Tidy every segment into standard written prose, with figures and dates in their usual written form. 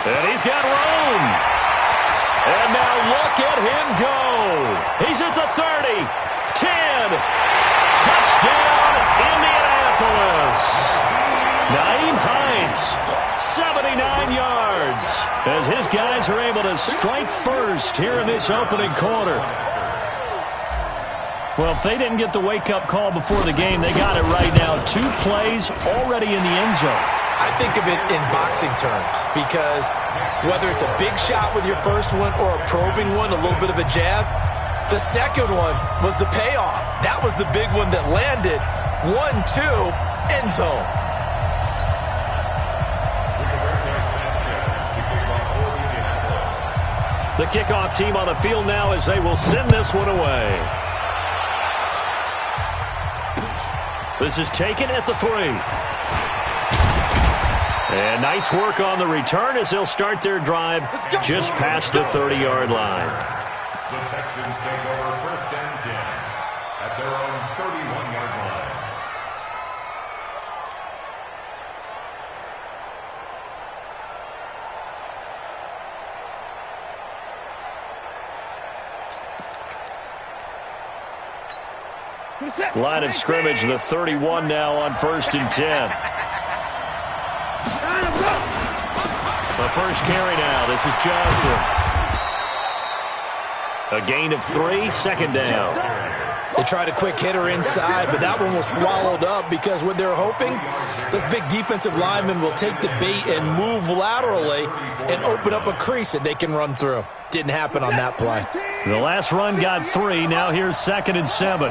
And he's got room. And now look at him go. He's at the 30, 10. Touchdown, Indianapolis. Nyheim Hines, 79 yards, as his guys are able to strike first here in this opening quarter. Well, if they didn't get the wake-up call before the game, they got it right now. 2 plays already in the end zone. I think of it in boxing terms, because whether it's a big shot with your first one or a probing one, a little bit of a jab, the second one was the payoff. That was the big one that landed. 1-2, end zone. The kickoff team on the field now as they will send this one away. This is taken at the 3. And nice work on the return as they'll start their drive just past the 30-yard line. The Texans take over 1st and 10 at their own 31-yard line. Line of scrimmage, the 31 now on 1st and 10. The first carry now. This is Johnson. A gain of 3, 2nd down. They tried a quick hitter inside, but that one was swallowed up because what they're hoping, this big defensive lineman will take the bait and move laterally and open up a crease that they can run through. Didn't happen on that play. The last run got 3. Now here's 2nd and 7.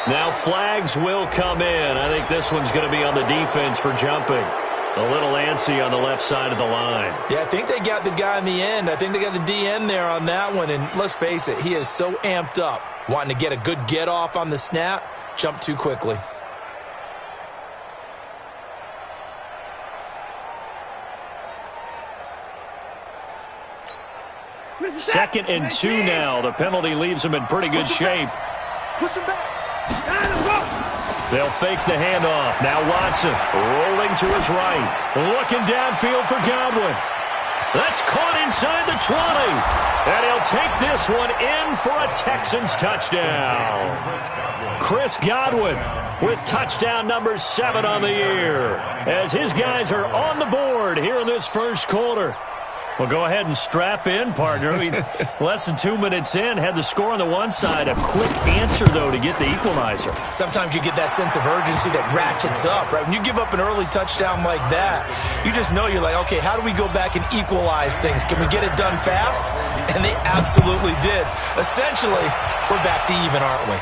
Now flags will come in. I think this one's going to be on the defense for jumping. A little antsy on the left side of the line. Yeah, I think they got the guy in the end. I think they got the DN there on that one. And let's face it, he is so amped up, wanting to get a good get off on the snap, jump too quickly. Second and 2 now. The penalty leaves him in pretty good shape. Push him back. They'll fake the handoff. Now Watson rolling to his right. Looking downfield for Godwin. That's caught inside the 20. And he'll take this one in for a Texans touchdown. Chris Godwin with touchdown number 7 on the year, as his guys are on the board here in this first quarter. Well, go ahead and strap in, partner. I mean, less than 2 minutes in, had the score on the one side. A quick answer, though, to get the equalizer. Sometimes you get that sense of urgency that ratchets up, right? When you give up an early touchdown like that, you just know you're like, okay, how do we go back and equalize things? Can we get it done fast? And they absolutely did. Essentially, we're back to even, aren't we?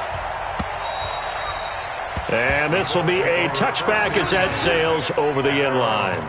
And this will be a touchback as that sails over the end line.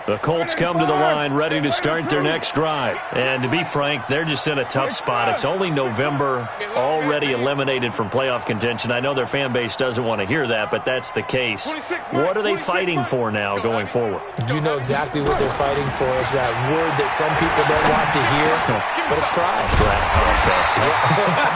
The Colts come to the line ready to start their next drive. And to be frank, they're just in a tough spot. It's only November, already eliminated from playoff contention. I know their fan base doesn't want to hear that, but that's the case. What are they fighting for now going forward? You know exactly what they're fighting for. Is that word that some people don't want to hear, but it's pride.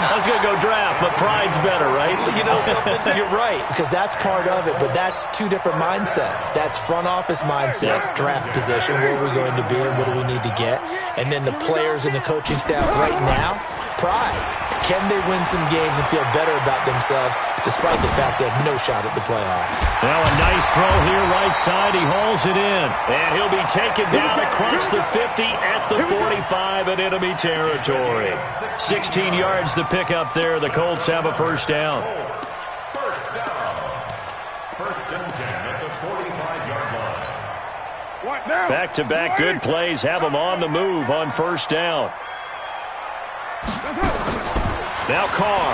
I was going to go draft, but pride's better, right? You know something? You're right, because that's part of it, but that's 2 different mindsets. That's front office mindset, draft position, where are we going to be and what do we need to get, and then the players and the coaching staff right now, pride. Can they win some games and feel better about themselves despite the fact they have no shot at the playoffs? Now a nice throw here right side. He hauls it in, and he'll be taken down across the 50 at the 45 in enemy territory. 16 yards to pick up there. The Colts have a first down. First and 10 at the 45-yard line. Back-to-back good plays have them on the move on first down. Now Carr.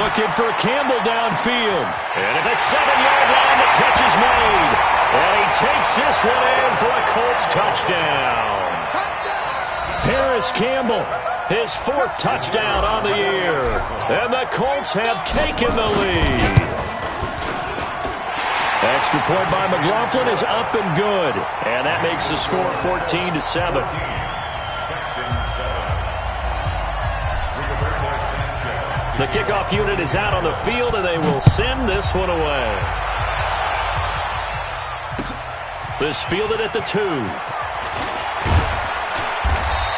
Looking for Campbell downfield. And at the 7-yard line, the catch is made. And he takes this one in for a Colts touchdown. Paris Campbell His 4th touchdown on the year. And the Colts have taken the lead. Extra point by McLaughlin is up and good. And that makes the score 14-7. The kickoff unit is out on the field, and they will send this one away. This fielded at the 2.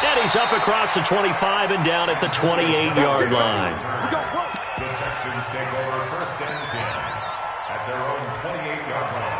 And he's up across the 25 and down at the 28-yard line. The Texans take over 1st and 10 at their own 28-yard line.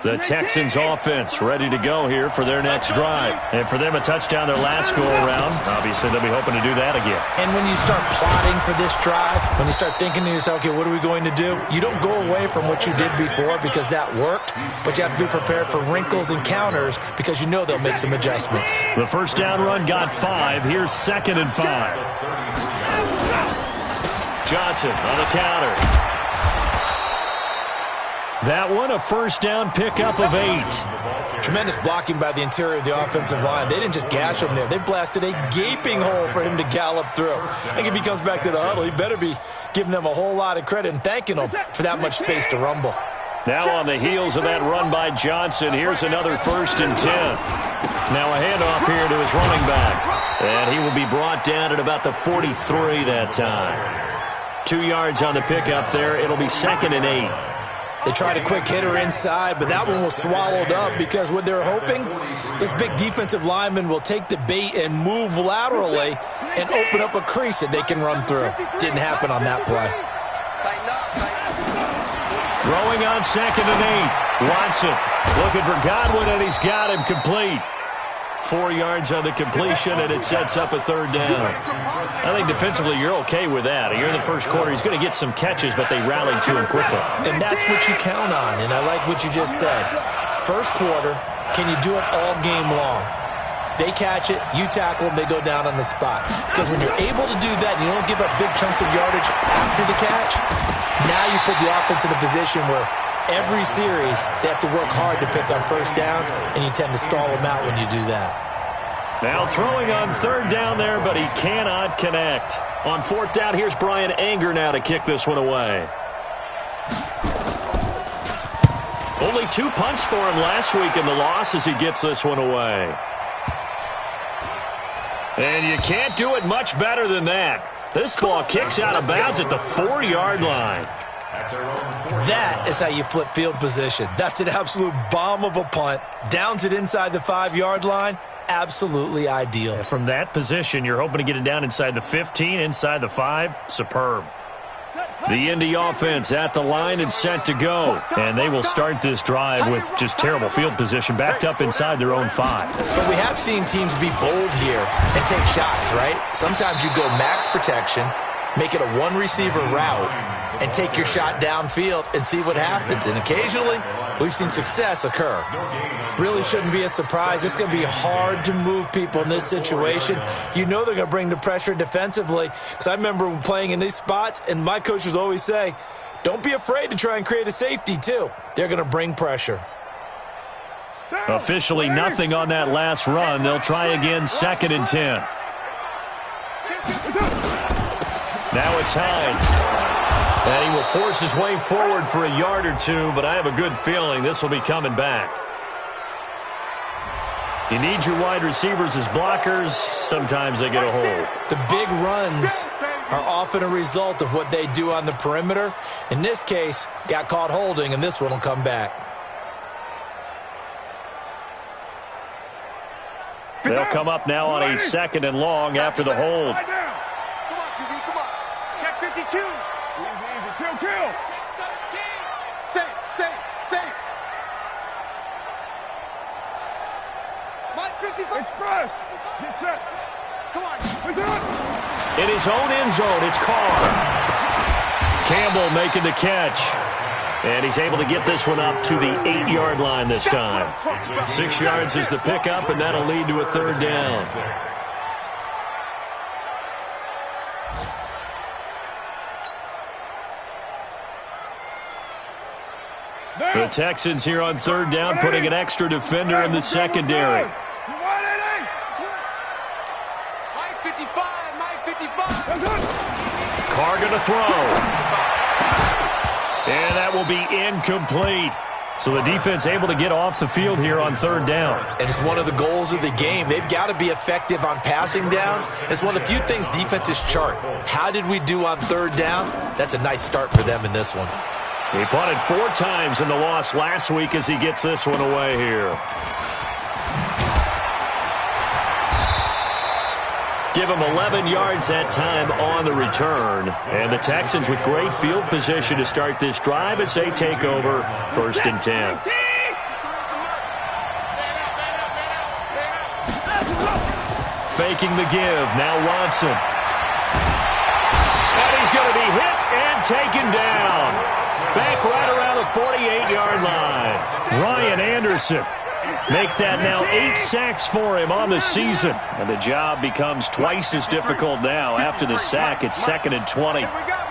The Texans offense ready to go here for their next drive. And for them, a touchdown their last go-around. Obviously, they'll be hoping to do that again. And when you start plotting for this drive, when you start thinking to yourself, okay, what are we going to do? You don't go away from what you did before because that worked, but you have to be prepared for wrinkles and counters because you know they'll make some adjustments. The first down run got 5. Here's 2nd and 5. Johnson on the counter. That one, a first down pickup of 8. Tremendous blocking by the interior of the offensive line. They didn't just gash him there. They blasted a gaping hole for him to gallop through. I think if he comes back to the huddle, he better be giving them a whole lot of credit and thanking them for that much space to rumble. Now on the heels of that run by Johnson, here's another 1st and 10. Now a handoff here to his running back. And he will be brought down at about the 43 that time. 2 yards on the pickup there. It'll be 2nd and 8. They tried a quick hitter inside, but that one was swallowed up because what they're hoping, this big defensive lineman will take the bait and move laterally and open up a crease that they can run through. Didn't happen on that play. Throwing on 2nd and 8. Watson looking for Godwin, and he's got him complete. 4 yards on the completion, and it sets up a 3rd down. I think defensively you're okay with that. You're in the first quarter. He's going to get some catches, but they rallied to him quickly. And that's what you count on, and I like what you just said. First quarter, can you do it all game long? They catch it, you tackle them, they go down on the spot. Because when you're able to do that and you don't give up big chunks of yardage after the catch, now you put the offense in a position where every series, they have to work hard to pick up first downs, and you tend to stall them out when you do that. Now throwing on 3rd down there, but he cannot connect. On 4th down, here's Brian Anger now to kick this one away. Only 2 punts for him last week in the loss as he gets this one away. And you can't do it much better than that. This ball kicks out of bounds at the 4-yard line. That is how you flip field position. That's an absolute bomb of a punt. Downs it inside the 5-yard line. Absolutely ideal. From that position, you're hoping to get it down inside the 15, inside the 5. Superb. The Indy offense at the line and set to go. And they will start this drive with just terrible field position, backed up inside their own 5. But we have seen teams be bold here and take shots, right? Sometimes you go max protection, make it a one-receiver route, and take your shot downfield and see what happens. And occasionally, we've seen success occur. Really shouldn't be a surprise. It's going to be hard to move people in this situation. You know they're going to bring the pressure defensively. Because I remember playing in these spots, and my coaches always say, don't be afraid to try and create a safety, too. They're going to bring pressure. Officially nothing on that last run. They'll try again, 2nd and 10. Now it's Hines. And he will force his way forward for a yard or 2, but I have a good feeling this will be coming back. You need your wide receivers as blockers. Sometimes they get a hold. The big runs are often a result of what they do on the perimeter. In this case, got caught holding, and this one will come back. They'll come up now on a 2nd and long after the hold. Come on, QB, come on. Check 52. Kill. Safe. Mike 55. Express. Get set. Come on. In his own end zone, it's Carr. Campbell making the catch. And he's able to get this one up to the 8-yard line this time. 6 yards is the pickup, and that'll lead to a 3rd down. The The Texans here on third down, putting an extra defender in the secondary. Mike 55, Mike 55. Carr going to throw. And that will be incomplete. So the defense able to get off the field here on third down. And it's one of the goals of the game. They've got to be effective on passing downs. It's one of the few things defenses chart. How did we do on third down? That's a nice start for them in this one. He punted 4 times in the loss last week as he gets this one away here. Give him 11 yards that time on the return. And the Texans with great field position to start this drive as they take over 1st and 10. Faking the give. Now Watson. And he's going to be hit and taken down. Back right around the 48-yard line. Ryan Anderson. Make that now 8 sacks for him on the season. And the job becomes twice as difficult now. After the sack, it's 2nd and 20. Here we go.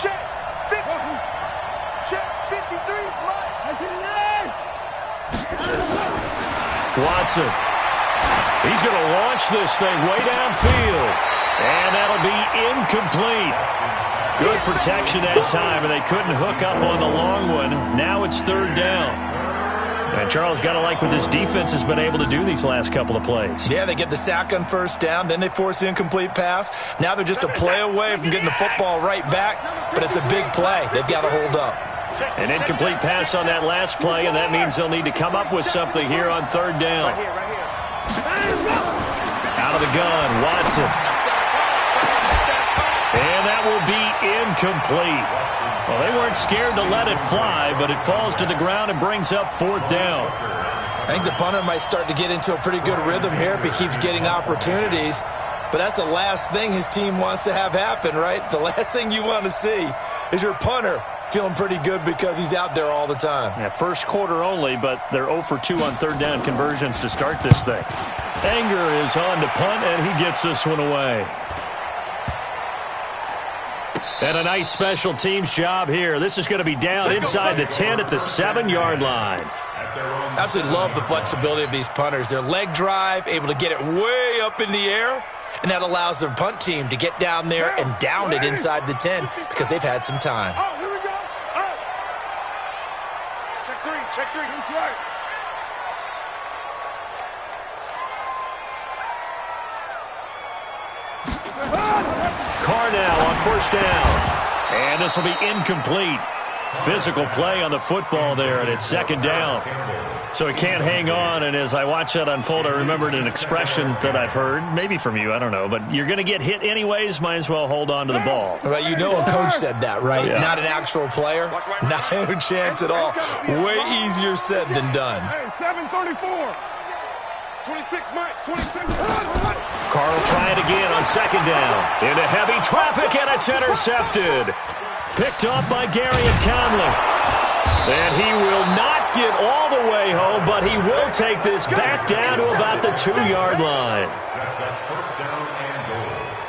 Check 50. Check 53. Watson. He's going to launch this thing way downfield. And that'll be incomplete. Good protection that time, and they couldn't hook up on the long one. Now it's 3rd down. And Charles, got to like what this defense has been able to do these last couple of plays. Yeah, they get the sack on 1st down, then they force the incomplete pass. Now they're just a play away from getting the football right back, but it's a big play. They've got to hold up. An incomplete pass on that last play, and that means they'll need to come up with something here on 3rd down. Out of the gun, Watson. And that will be incomplete. Well, they weren't scared to let it fly, but it falls to the ground and brings up 4th down. I think the punter might start to get into a pretty good rhythm here if he keeps getting opportunities. But that's the last thing his team wants to have happen, right? The last thing you want to see is your punter feeling pretty good because he's out there all the time. Yeah, first quarter only, but they're 0 for 2 on 3rd down conversions to start this thing. Anger is on to punt, and he gets this one away. And a nice special teams job here. This is going to be down inside the 10 at the 7-yard line. Absolutely love the flexibility of these punters. Their leg drive, able to get it way up in the air, and that allows their punt team to get down there and down it inside the 10 because they've had some time. Oh, here we go. All right. Check 3. That's right. Carr now on 1st down. And this will be incomplete. Physical play on the football there, and it's 2nd down. So he can't hang on, and as I watch that unfold, I remembered an expression that I've heard, maybe from you, I don't know, but you're going to get hit anyways, might as well hold on to the ball. Right, you know a coach said that, right? Yeah. Not an actual player. Not a chance at all. Way easier said than done. Hey, 734. 26, Mike. 26. Carr will try it again on 2nd down. Into heavy traffic, and it's intercepted. Picked off by Gary and Conley. And he will not get all the way home, but he will take this back down to about the 2-yard line. Sets up 1st down and goal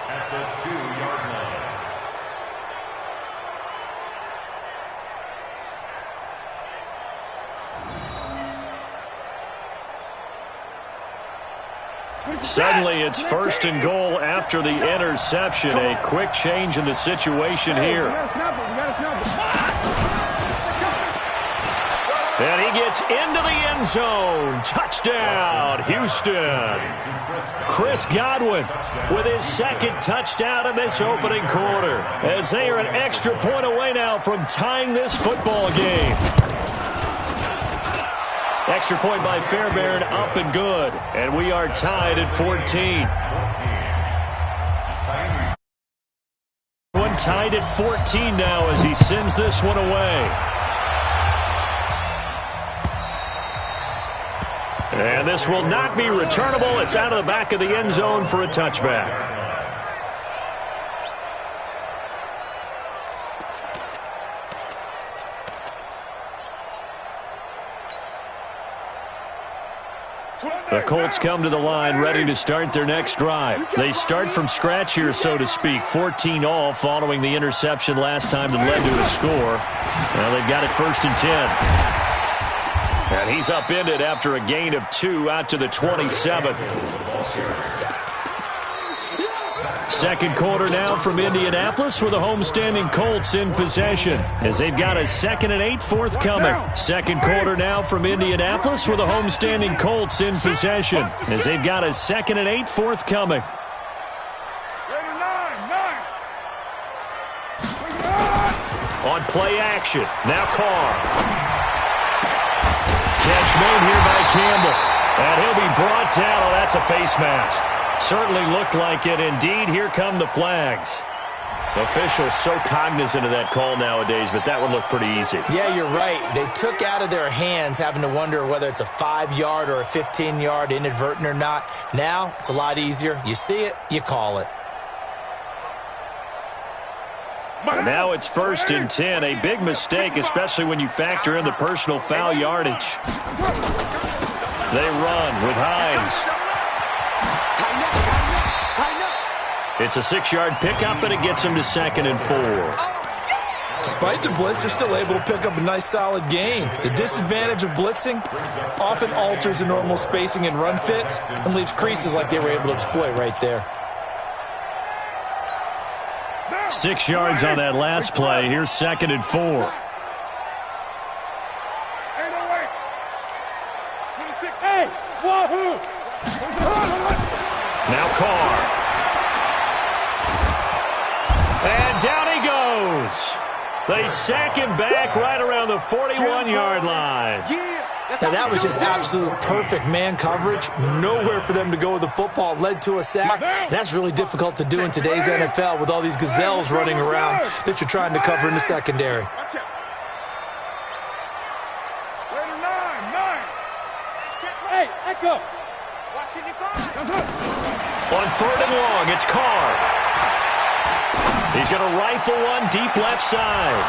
at the 2-yard line. Suddenly, it's 1st and goal after the interception. A quick change in the situation here. And he gets into the end zone. Touchdown, Houston. Chris Godwin with his 2nd touchdown in this opening quarter, as they are an extra point away now from tying this football game. Extra point by Fairbairn, up and good. And we are tied at 14. One tied at 14 now as he sends this one away. And this will not be returnable. It's out of the back of the end zone for a touchback. The Colts come to the line ready to start their next drive. They start from scratch here, so to speak. 14 all following the interception last time that led to a score. Now they've got it 1st and 10. And he's upended after a gain of 2 out to the 27. Second quarter now from Indianapolis with the homestanding Colts in possession as they've got a 2nd and 8 forthcoming. Second quarter now from Indianapolis with the homestanding Colts in possession as they've got a 2nd and 8 forthcoming. On play action, now Carr. Catch made here by Campbell. And he'll be brought down. Oh, that's a face mask. Certainly looked like it. Indeed, here come the flags. Officials so cognizant of that call nowadays, but that would look pretty easy. Yeah, you're right. They took out of their hands having to wonder whether it's a 5-yard or a 15-yard inadvertent or not. Now, it's a lot easier. You see it, you call it. And now it's 1st and 10. A big mistake, especially when you factor in the personal foul yardage. They run with Hines. It's a 6-yard pickup, and it gets him to 2nd and 4. Despite the blitz, they're still able to pick up a nice, solid gain. The disadvantage of blitzing often alters the normal spacing and run fits and leaves creases like they were able to exploit right there. 6 yards on that last play. Here's 2nd and 4. Now Carr. And down he goes. They sack him back right around the 41-yard line. Now, that was just absolute perfect man coverage. Nowhere for them to go with the football. Led to a sack. That's really difficult to do in today's NFL with all these gazelles running around that you're trying to cover in the secondary. On 3rd and long, it's Carr. He's going to rifle one deep left side.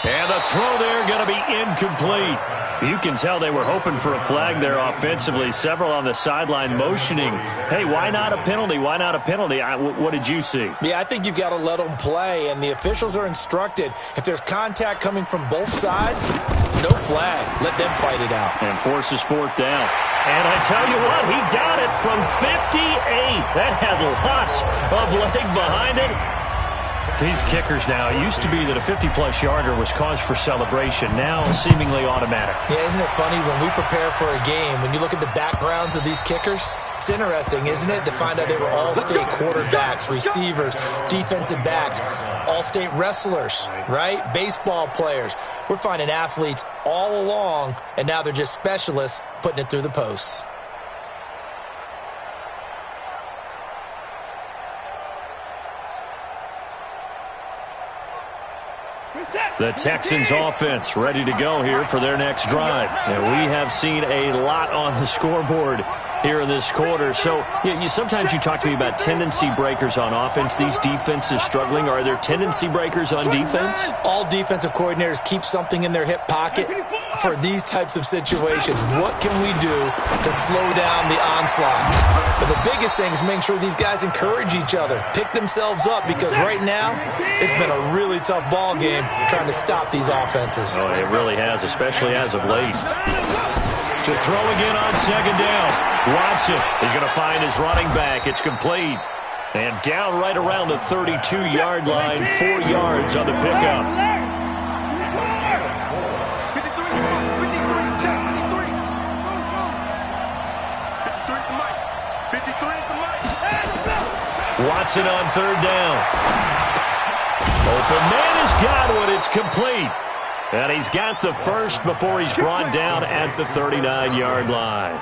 And the throw there going to be incomplete. You can tell they were hoping for a flag there offensively. Several on the sideline motioning, hey, why not a penalty? Why not a penalty? What did you see? Yeah, I think you've got to let them play, and the officials are instructed. If there's contact coming from both sides, no flag. Let them fight it out. And forces 4th down. And I tell you what, he got it from 58. That had lots of leg behind it. These kickers now, it used to be that a 50-plus yarder was cause for celebration. Now seemingly automatic. Yeah, isn't it funny when we prepare for a game, when you look at the backgrounds of these kickers, it's interesting, isn't it, to find out they were all-state quarterbacks, receivers, defensive backs, all-state wrestlers, right? Baseball players. We're finding athletes all along, and now they're just specialists putting it through the posts. The Texans offense ready to go here for their next drive. And we have seen a lot on the scoreboard here in this quarter. So sometimes you talk to me about tendency breakers on offense. These defenses struggling. Are there tendency breakers on defense? All defensive coordinators keep something in their hip pocket for these types of situations. What can we do to slow down the onslaught? But the biggest thing is making sure these guys encourage each other, pick themselves up, because right now it's been a really tough ball game trying to stop these offenses. Oh, it really has, especially as of late. To throw again on 2nd down. Watson is going to find his running back. It's complete. And down right around the 32-yard line, 4 yards on the pickup. Watson on 3rd down. Open man has got one. It's complete. And he's got the first before he's brought down at the 39-yard line.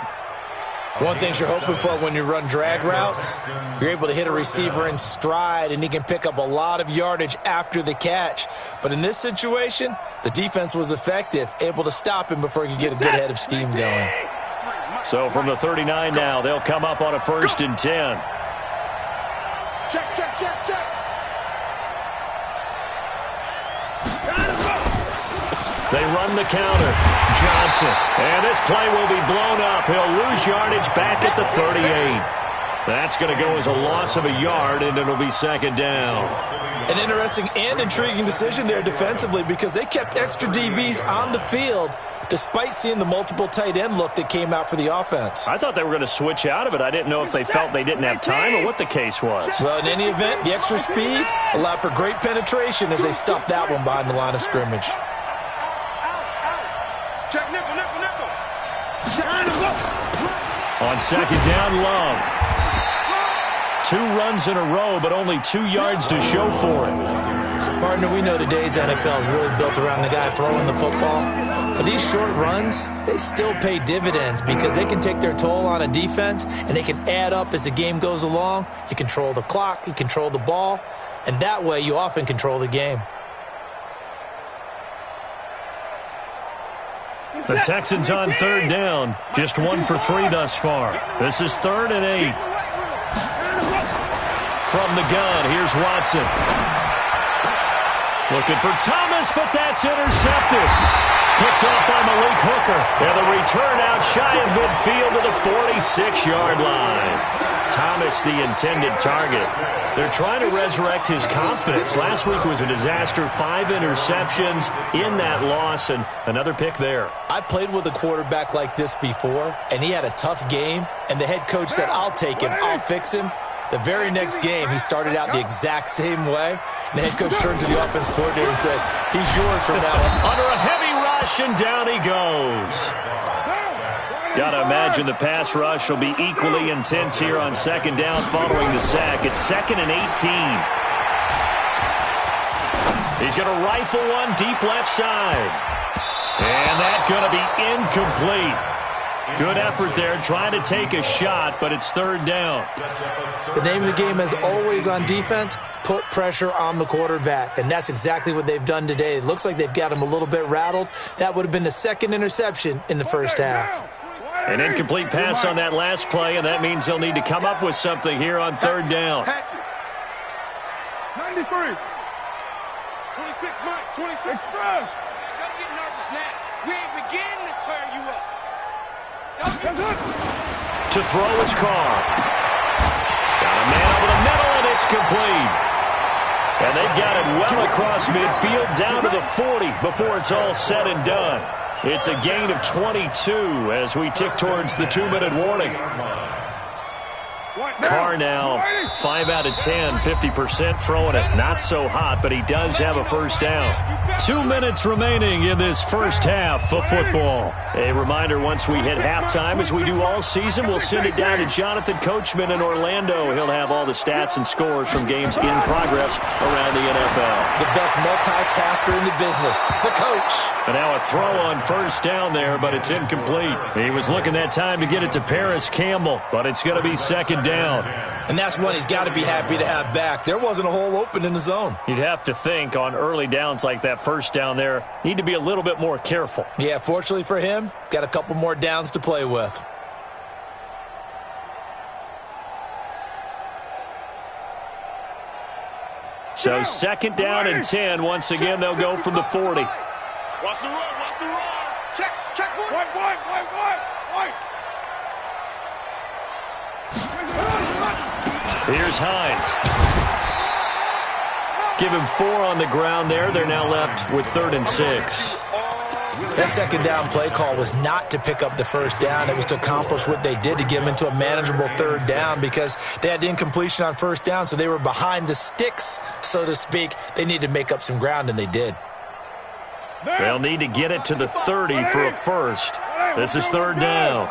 One thing you're hoping for when you run drag routes, you're able to hit a receiver in stride, and he can pick up a lot of yardage after the catch. But in this situation, the defense was effective, able to stop him before he could get a good head of steam going. So from the 39 now, they'll come up on a 1st and 10. Check, check, check, check. They run the counter. Johnson. And this play will be blown up. He'll lose yardage back at the 38. That's going to go as a loss of a yard, and it'll be second down. An interesting and intriguing decision there defensively because they kept extra DBs on the field despite seeing the multiple tight end look that came out for the offense. I thought they were going to switch out of it. I didn't know if they felt they didn't have time or what the case was. Well, in any event, the extra speed allowed for great penetration as they stuffed that one behind the line of scrimmage. Check nickel, nickel, nickel. On second down, Love. 2 runs in a row, but only 2 yards to show for it. Partner, we know today's NFL is really built around the guy throwing the football. But these short runs, they still pay dividends because they can take their toll on a defense, and they can add up as the game goes along. You control the clock, you control the ball, and that way you often control the game. The Texans on third down. Just 1 for 3 thus far. This is 3rd and 8. From the gun, here's Watson. Looking for Thomas, but that's intercepted. Picked off by Malik Hooker. And the return out shy of midfield to the 46-yard line. Thomas, the intended target. They're trying to resurrect his confidence. Last week was a disaster. 5 interceptions in that loss, and another pick there. I've played with a quarterback like this before, and he had a tough game, and the head coach said, I'll take him, I'll fix him. The very next game, he started out the exact same way, and the head coach turned to the offense coordinator and said, he's yours from now on. Under a heavy rush, and down he goes. Got to imagine the pass rush will be equally intense here on second down following the sack. It's 2nd and 18. He's going to rifle one deep left side. And that's going to be incomplete. Good effort there, trying to take a shot, but it's 3rd down. The name of the game, as always on defense, put pressure on the quarterback, and that's exactly what they've done today. It looks like they've got him a little bit rattled. That would have been the 2nd interception in the first half. An incomplete pass on that last play, and that means they'll need to come up with something here on 3rd down. 93. 26, Mike. 26. Don't get nervous now. We ain't beginning to turn you up. To throw his car. Got a man over the middle, and it's complete. And they've got it well across midfield, down to the 40 before it's all said and done. It's a gain of 22 as we tick towards the 2-minute warning. Carr now 5 out of 10, 50% throwing it. Not so hot, but he does have a first down. 2 minutes remaining in this first half of football. A reminder, once we hit halftime, as we do all season, we'll send it down to Jonathan Coachman in Orlando. He'll have all the stats and scores from games in progress around the NFL. The best multitasker in the business, the coach. And now a throw on first down there, but it's incomplete. He was looking that time to get it to Paris Campbell, but it's going to be second down. And that's one he's got to be happy to have back. There wasn't a hole open in the zone. You'd have to think on early downs like that first down there, need to be a little bit more careful. Yeah, fortunately for him, got a couple more downs to play with. So second down and 10. Once again, they'll go from the 40. Watch the run, watch the run. Check, white. Here's Hines. Give him 4 on the ground there. They're now left with 3rd and 6. That second down play call was not to pick up the first down. It was to accomplish what they did to get them into a manageable 3rd down because they had incompletion on first down, so they were behind the sticks, so to speak. They needed to make up some ground, and they did. They'll need to get it to the 30 for a first. This is 3rd down.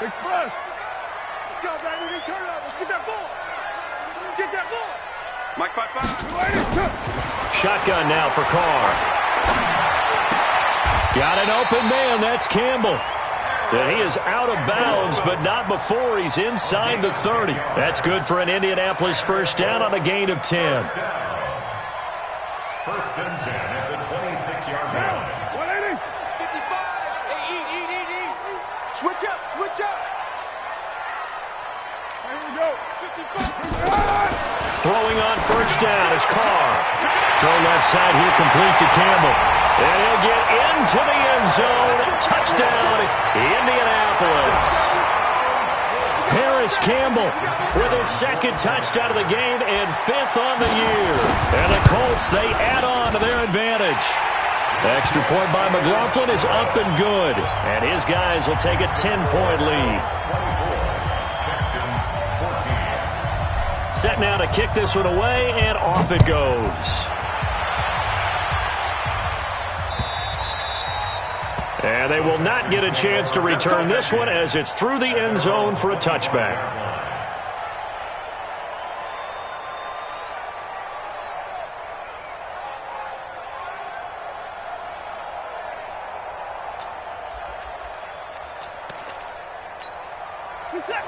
Express. Let's go, baby. Turn up. Let's get that ball. Let's get that ball. Mike 5-5. Shotgun now for Carr. Got an open man. That's Campbell. And he is out of bounds, but not before he's inside the 30. That's good for an Indianapolis first down on a gain of 10. 1st and 10 at the 26-yard line. 180. 55. Hey, eat. Switch up. Here we go. Throwing on first down is Carr. Throw left side here, complete to Campbell. And he'll get into the end zone. Touchdown, Indianapolis. Paris Campbell with his second touchdown of the game and 5th on the year. And the Colts, they add on to their advantage. Extra point by McLaughlin is up and good. And his guys will take a 10-point lead. Set now to kick this one away, and off it goes. And they will not get a chance to return this one as it's through the end zone for a touchback.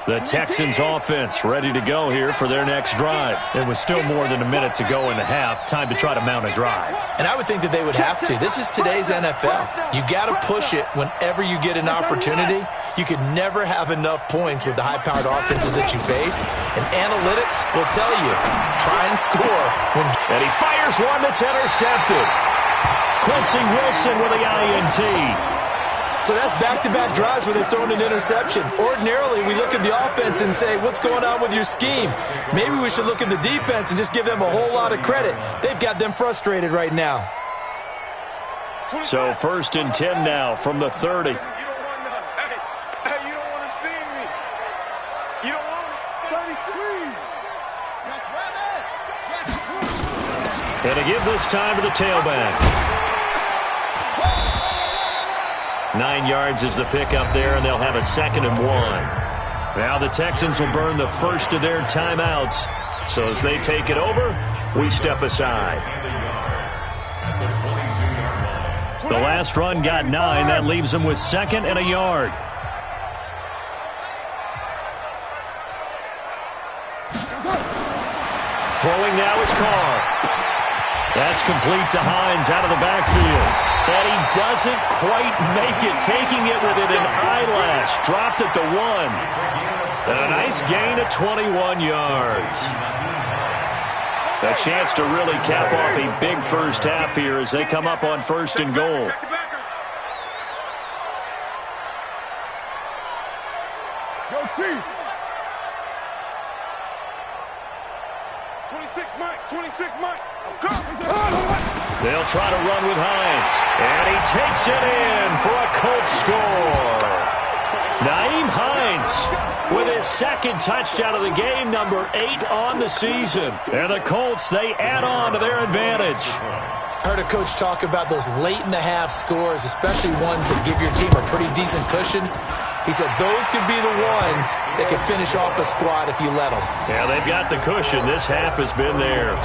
The Texans offense ready to go here for their next drive. There was still more than a minute to go in the half. Time to try to mount a drive. And I would think that they would have to. This is today's NFL. You got to push it whenever you get an opportunity. You could never have enough points with the high-powered offenses that you face. And analytics will tell you, try and score. And he fires one that's intercepted. Quincy Wilson with the INT. So that's back-to-back drives where they've thrown an interception. Ordinarily, we look at the offense and say, what's going on with your scheme? Maybe we should look at the defense and just give them a whole lot of credit. They've got them frustrated right now. So 1st and 10 now from the 30. You don't want to see me. You don't want 33. And to give this time to the tailback. 9 yards is the pickup there, and they'll have a 2nd and 1. Now the Texans will burn the first of their timeouts. So as they take it over, we step aside. The last run got 9. That leaves them with 2nd and a yard. Throwing now is Carr. That's complete to Hines out of the backfield. And he doesn't quite make it, taking it within an eyelash. Dropped at the 1. And a nice gain of 21 yards. A chance to really cap off a big first half here as they come up on 1st and goal. Go Chiefs. 26 Mike, 26 Mike. They'll try to run with Hines. And he takes it in for a Colts score. Nyheim Hines with his 2nd touchdown of the game, number 8 on the season. And the Colts, they add on to their advantage. I heard a coach talk about those late-in-the-half scores, especially ones that give your team a pretty decent cushion. He said those could be the ones that could finish off a squad if you let them. Yeah, they've got the cushion. This half has been theirs.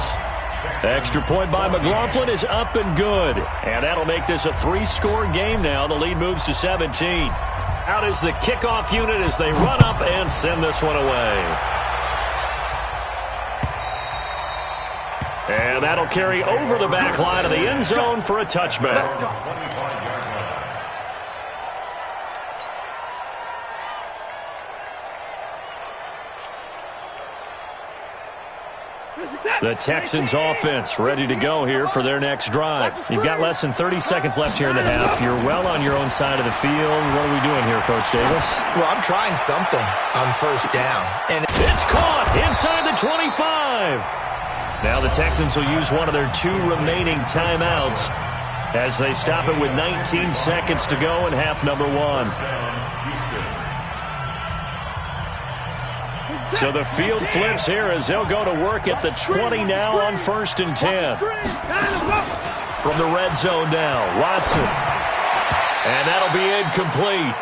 Extra point by McLaughlin is up and good. And that'll make this a 3-score game now. The lead moves to 17. Out is the kickoff unit as they run up and send this one away. And that'll carry over the back line of the end zone for a touchback. The Texans offense ready to go here for their next drive. You've got less than 30 seconds left here in the half. You're well on your own side of the field. What are we doing here, Coach Davis? Well, I'm trying something on 1st down. And it's caught inside the 25. Now the Texans will use one of their 2 remaining timeouts as they stop it with 19 seconds to go in half number 1. So the field flips here as they'll go to work at the 20 now on 1st and 10. From the red zone now, Watson. And that'll be incomplete.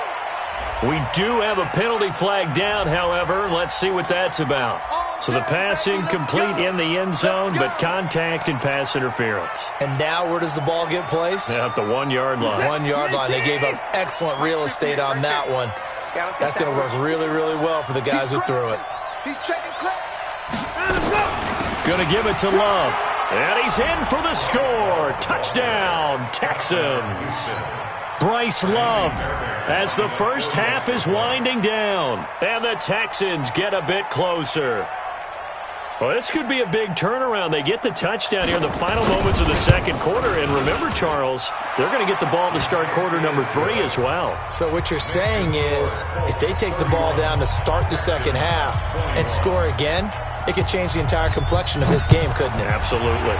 We do have a penalty flag down, however. Let's see what that's about. So the pass incomplete in the end zone, but contact and pass interference. And now where does the ball get placed? At the 1-yard line. 1-yard line. They gave up excellent real estate on that one. That's going to work really, really well for the guys who threw it. He's checking crap. Going to give it to Love. And he's in for the score. Touchdown, Texans. Bryce Love as the first half is winding down. And the Texans get a bit closer. Well, this could be a big turnaround. They get the touchdown here in the final moments of the second quarter. And remember, Charles, they're going to get the ball to start quarter number 3 as well. So what you're saying is if they take the ball down to start the second half and score again, it could change the entire complexion of this game, couldn't it? Absolutely.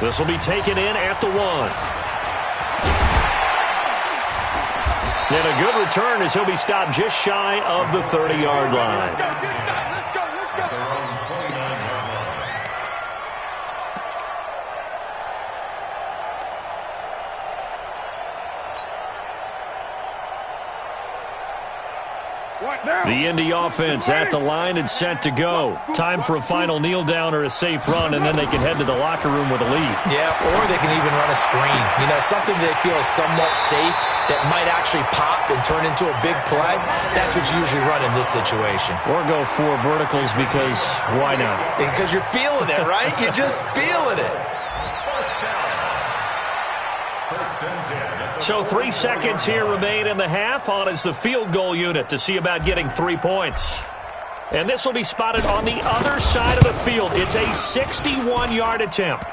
This will be taken in at the 1. And a good return as he'll be stopped just shy of the 30-yard line. Let's go. At their own 29-yard line. The Indy offense at the line and set to go. Time for a final kneel down or a safe run, and then they can head to the locker room with a lead. Yeah, or they can even run a screen. You know, something they feel is somewhat safe that might actually pop and turn into a big play. That's what you usually run in this situation. Or go 4 verticals because why not? Because you're feeling it, right? You're just feeling it. First and 10. So 3 seconds here remain in the half. On is the field goal unit to see about getting 3 points. And this will be spotted on the other side of the field. It's a 61-yard attempt.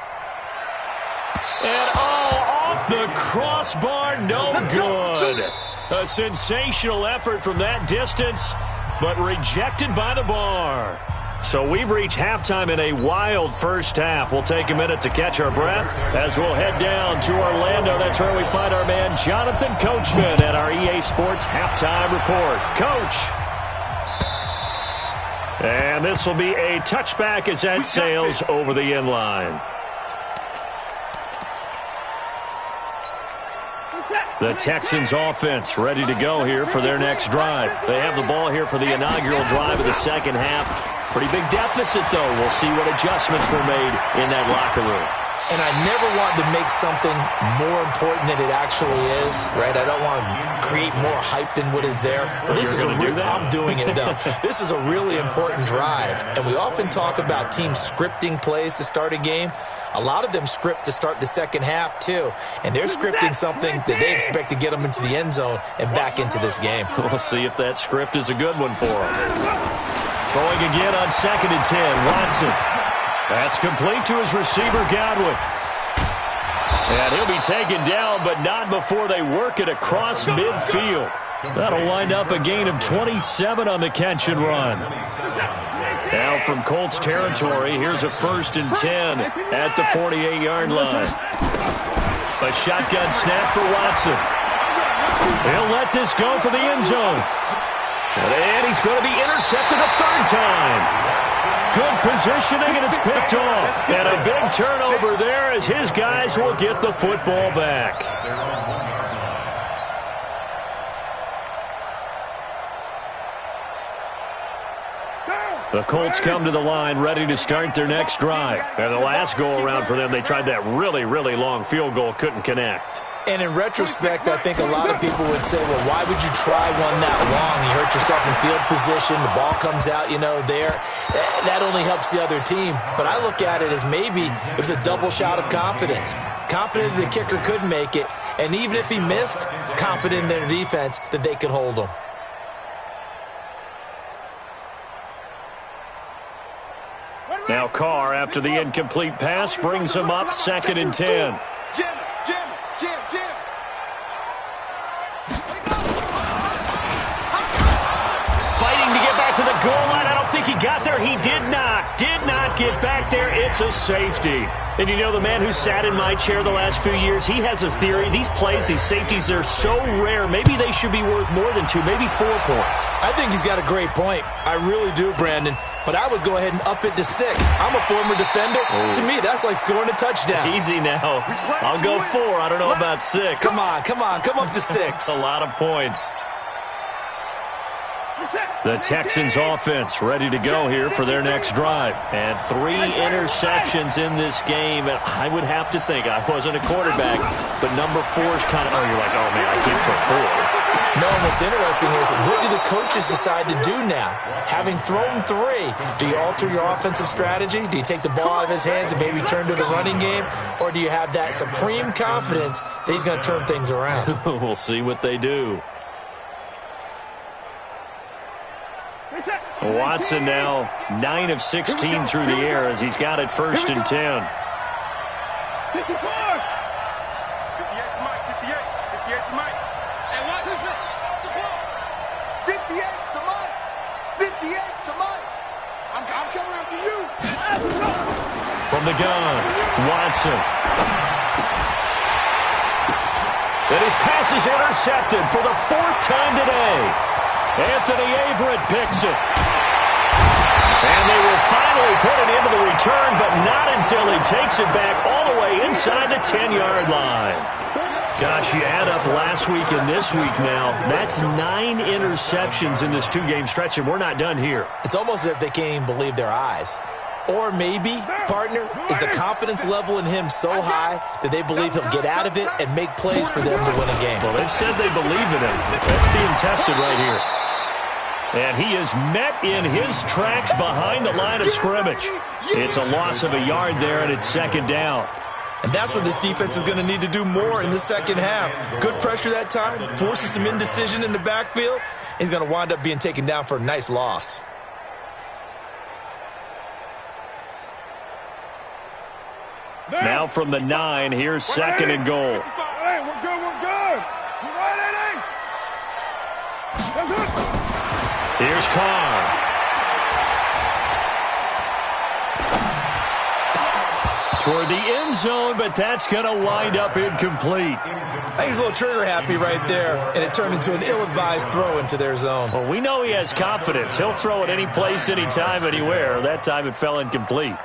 And off the crossbar, no good. A sensational effort from that distance, but rejected by the bar. So we've reached halftime in a wild first half. We'll take a minute to catch our breath as we'll head down to Orlando. That's where we find our man Jonathan Coachman at our EA Sports Halftime Report. Coach. And this will be a touchback as that sails over the end line. The Texans offense ready to go here for their next drive. They have the ball here for the inaugural drive of the second half. Pretty big deficit, though. We'll see what adjustments were made in that locker room. And I never want to make something more important than it actually is, right? I don't want to create more hype than what is there. But this is I'm doing it, though. This is a really important drive. And we often talk about teams scripting plays to start a game. A lot of them script to start the second half, too. And they're scripting something that they expect to get them into the end zone and back into this game. We'll see if that script is a good one for them. Throwing again on 2nd and 10, Watson. That's complete to his receiver, Godwin. And he'll be taken down, but not before they work it across midfield. That'll wind up a gain of 27 on the catch and run. Now from Colts territory, here's a 1st and 10 at the 48-yard line. A shotgun snap for Watson. He'll let this go for the end zone. And he's going to be intercepted a 3rd time. Good positioning, and it's picked off. And a big turnover there as his guys will get the football back. The Colts come to the line ready to start their next drive. And the last go-around for them, they tried that really, really long field goal, couldn't connect. And in retrospect, I think a lot of people would say, well, why would you try one that long? You hurt yourself in field position. The ball comes out, there. That only helps the other team. But I look at it as maybe it was a double shot of confidence. Confident the kicker could make it. And even if he missed, confident in their defense that they could hold him. Now Carr, after the incomplete pass, brings him up 2nd and 10. Jim. Fighting to get back to the goal line. I don't think he got there. He did not get back there. It's a safety. And the man who sat in my chair the last few years, he has a theory. These plays, these safeties, they're so rare. Maybe they should be worth more than 2, maybe 4 points. I think he's got a great point. I really do, Brandon. But I would go ahead and up it to 6. I'm a former defender. To me, that's like scoring a touchdown. Easy now. I'll go 4. I don't know about 6. Come on. Come up to 6. A lot of points. The Texans offense ready to go here for their next drive. And 3 interceptions in this game. And I would have to think, I wasn't a quarterback, but number 4 is kind of, you're like, oh, man, I can't throw 4. No, and what's interesting is, what do the coaches decide to do now? Having thrown 3, do you alter your offensive strategy? Do you take the ball out of his hands and maybe turn to the running game? Or do you have that supreme confidence that he's going to turn things around? We'll see what they do. Watson now 9 of 16 through the air as he's got it 1st and 10. 58 to Mike. 58 to Mike. And what is it? 58 to Mike. 58 to Mike. I'm coming after you. From the gun, Watson. And his pass is intercepted for the 4th time today. Anthony Averett picks it. And they will finally put it into the return, but not until he takes it back all the way inside the 10-yard line. Gosh, you add up last week and this week now. That's 9 interceptions in this 2-game stretch, and we're not done here. It's almost as if they can't even believe their eyes. Or maybe, partner, is the confidence level in him so high that they believe he'll get out of it and make plays for them to win a game. Well, they've said they believe in him. That's being tested right here. And he is met in his tracks behind the line of scrimmage. It's a loss of a yard there, and it's 2nd down. And that's what this defense is going to need to do more in the second half. Good pressure that time, forces some indecision in the backfield. He's going to wind up being taken down for a nice loss. Now from the 9, here's 2nd and goal. Hey, we're good. You right, Eddie? That's it. Here's Carr. Toward the end zone, but that's going to wind up incomplete. I think he's a little trigger happy right there, and it turned into an ill-advised throw into their zone. Well, we know he has confidence. He'll throw it any place, anytime, anywhere. That time it fell incomplete.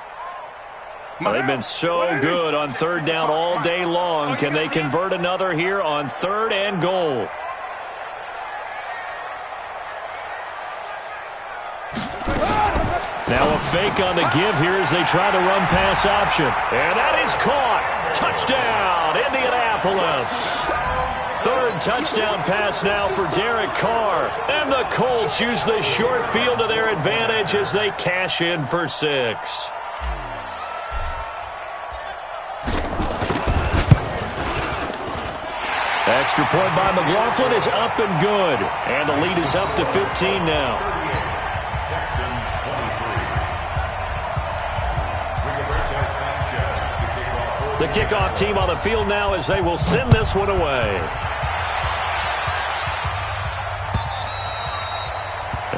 Well, they've been so good on 3rd down all day long. Can they convert another here on 3rd and goal? Now a fake on the give here as they try the run-pass option. And that is caught. Touchdown, Indianapolis. 3rd touchdown pass now for Derek Carr. And the Colts use the short field to their advantage as they cash in for 6. Extra point by McLaughlin is up and good. And the lead is up to 15 now. The kickoff team on the field now as they will send this one away.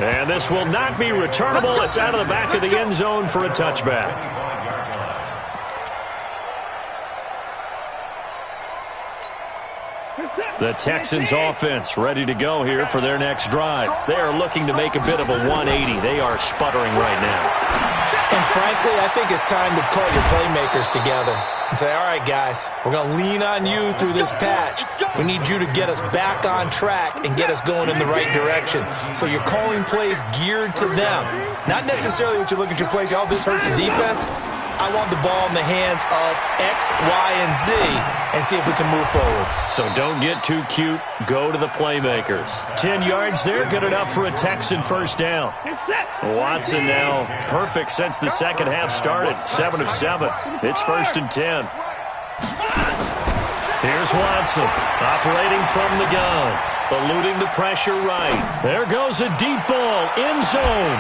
And this will not be returnable. It's out of the back of the end zone for a touchback. The Texans offense ready to go here for their next drive. They are looking to make a bit of a 180. They are sputtering right now. And frankly, I think it's time to call your playmakers together and say, all right, guys, we're going to lean on you through this patch. We need you to get us back on track and get us going in the right direction. So you're calling plays geared to them. Not necessarily what you look at your plays, oh, this hurts the defense. I want the ball in the hands of X, Y, and Z and see if we can move forward. So don't get too cute. Go to the playmakers. 10 yards there, good enough for a Texan 1st down. Watson now perfect since the second half started. 7 of 7. It's 1st and 10. Here's Watson operating from the gun. Eluding the pressure right. There goes a deep ball. End zone.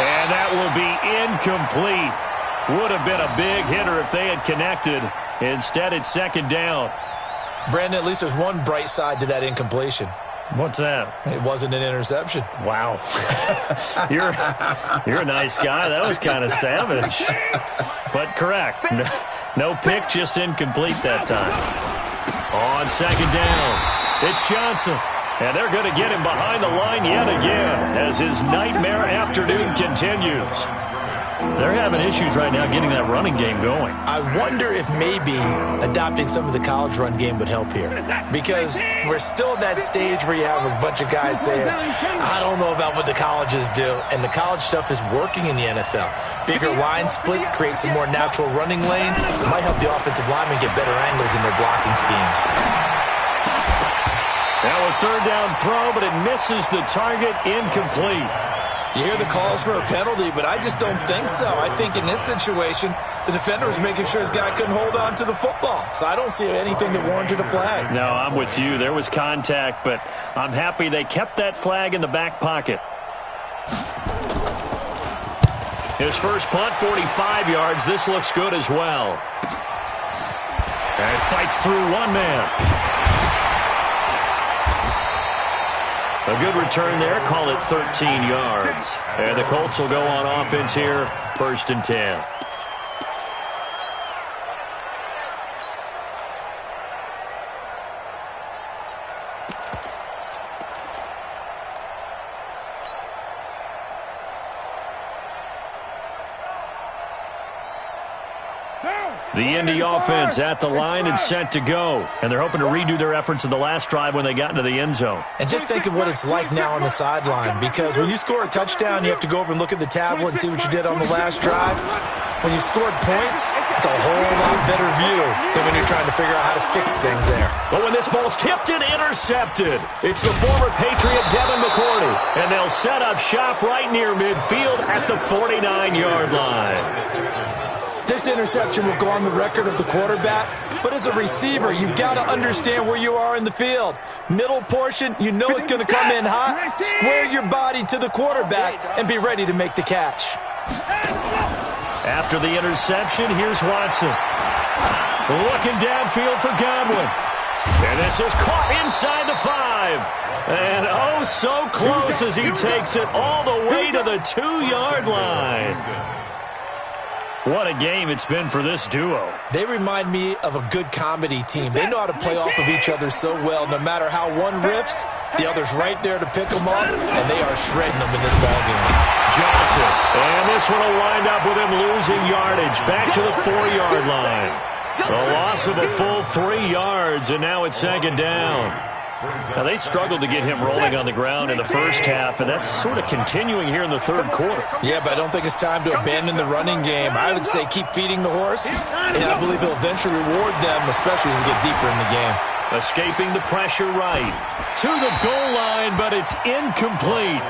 And that will be incomplete. Would have been a big hitter if they had connected. Instead, it's 2nd down. Brandon, at least there's one bright side to that incompletion. What's that? It wasn't an interception. Wow. You're a nice guy. That was kind of savage. But correct. No pick, just incomplete that time. On 2nd down, it's Johnson. And they're going to get him behind the line yet again as his nightmare afternoon continues. They're having issues right now getting that running game going. I wonder if maybe adopting some of the college run game would help here. Because we're still at that stage where you have a bunch of guys saying, I don't know about what the colleges do. And the college stuff is working in the NFL. Bigger line splits, create some more natural running lanes. It might help the offensive linemen get better angles in their blocking schemes. Now a 3rd down throw, but it misses the target, incomplete. You hear the calls for a penalty, but I just don't think so. I think in this situation, the defender was making sure his guy couldn't hold on to the football. So I don't see anything that warranted a flag. No, I'm with you. There was contact, but I'm happy they kept that flag in the back pocket. His first punt, 45 yards. This looks good as well. And fights through one man. A good return there. Call it 13 yards. And the Colts will go on offense here, 1st and 10. The Indy offense at the line and set to go. And they're hoping to redo their efforts in the last drive when they got into the end zone. And just think of what it's like now on the sideline, because when you score a touchdown, you have to go over and look at the tablet and see what you did on the last drive. When you scored points, it's a whole lot better view than when you're trying to figure out how to fix things there. But when this ball's tipped and intercepted, it's the former Patriot Devin McCourty. And they'll set up shop right near midfield at the 49-yard line. This interception will go on the record of the quarterback, but as a receiver, you've got to understand where you are in the field. Middle portion, you know it's going to come in hot. Square your body to the quarterback and be ready to make the catch. After the interception, here's Watson. Looking downfield for Godwin. And this is caught inside the 5. And oh, so close as he takes it all the way to the 2-yard line. What a game it's been for this duo. They remind me of a good comedy team. They know how to play off of each other so well. No matter how one riffs, the other's right there to pick them up, and they are shredding them in this ballgame. Johnson, and this one will wind up with him losing yardage. Back to the 4-yard line. A loss of a full 3 yards, and now it's 2nd down. Now, they struggled to get him rolling on the ground in the first half, and that's sort of continuing here in the 3rd quarter. Yeah, but I don't think it's time to abandon the running game. I would say keep feeding the horse, and I believe he'll eventually reward them, especially as we get deeper in the game. Escaping the pressure right. To the goal line, but it's incomplete.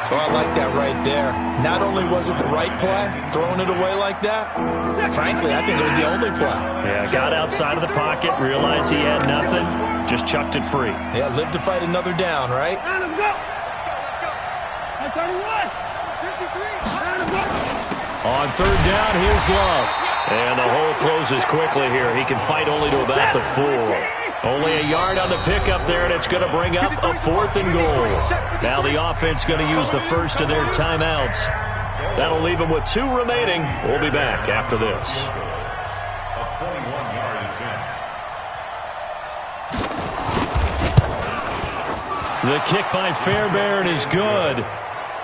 Oh, I like that right there. Not only was it the right play, throwing it away like that, frankly, I think it was the only play. Yeah, got outside of the pocket, realized he had nothing, just chucked it free. Yeah, live to fight another down, right? Let's go. Let's go. 53. On 3rd down, here's Love. And the hole closes quickly here. He can fight only to about the 4. Only a yard on the pickup there, and it's going to bring up a 4th and goal. Now the offense going to use the first of their timeouts. That'll leave them with 2 remaining. We'll be back after this. A 21-yard attempt. The kick by Fairbairn is good.